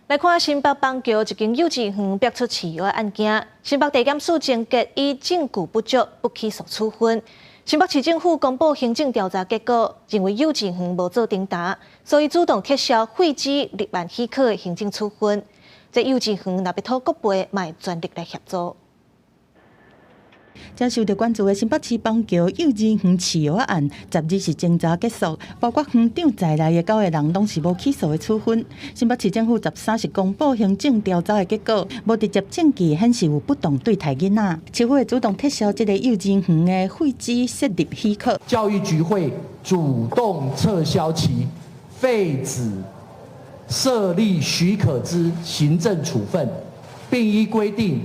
来看新北邦桥一间幼稚园爆出饲药案件，新北地检署侦结以证据不足不起诉处分。新北市政府公布行政调查结果，认为幼稚园无做订答，所以主动撤销废止立案许可的行政处分。这幼稚园若要讨国赔，嘛会全力来协助。接受到关注的新北市邦桥幼稚园饲药案，12日侦查结束，包括园长在内的9个人拢是无起诉的处分。新北市政府13日公布行政调查的结果，无直接证据显示有不当对待囡仔，市府会主动撤销这个幼稚园的废止设立许可。教育局会主动撤销其废止设立许可之行政处分，并依规定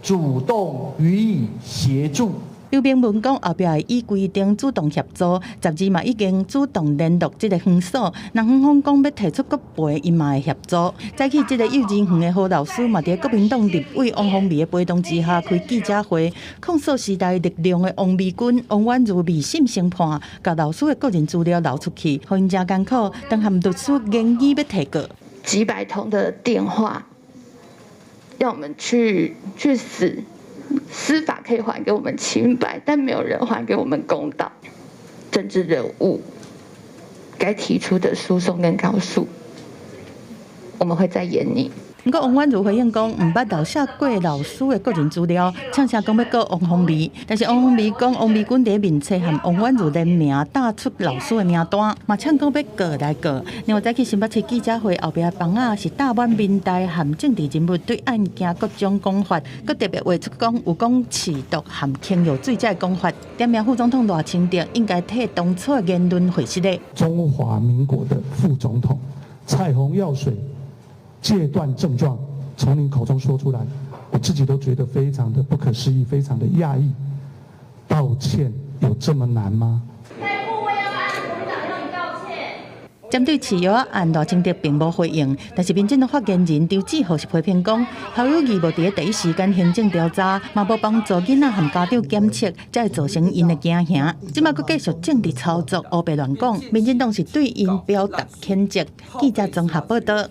主动予以协助。刘明文讲，后壁会依规定主动协助，12嘛已经主动联络这个园所，若园方讲要提出国赔，伊嘛会协助。再去这个幼稚园的何老师嘛，伫国民党立委王宏维的陪同之下开记者会，控诉时代力量的王美君、王婉如未审先判，甲老师的个人资料流出去，互因真艰苦，当含律师建议要提告。几百通的电话，要我们去死。司法可以还给我们清白，但没有人还给我们公道。政治人物该提出的诉讼跟告诉，我们会再严拟。不过王婉如回应讲，唔捌漏写过老师的个人资料，呛声讲要告王宏维，但是王宏维讲王美君在面册和王婉如联名打出老师的名单，嘛呛讲要告来告。另外再去新北市记者会后边房啊是大满民代和政治人物对案件各种讲法，佮特别画出讲有讲持毒和轻油罪这讲法，点名副总统赖清德应该替当初的言论回失的。中华民国的副总统彩虹药水戒断症状从您口中说出来，我自己都觉得非常的不可思议，非常的讶异。道歉有这么难吗？针对饲药案，赖清德并无回应，但是民进党发言人张志豪是批评讲，校友义无伫第一时间行政调查，嘛无帮助囡仔和家长检测，才会造成因的惊吓。即马佫继续政治操作，胡白乱讲，民进党是对因表达谴责。记者综合报道。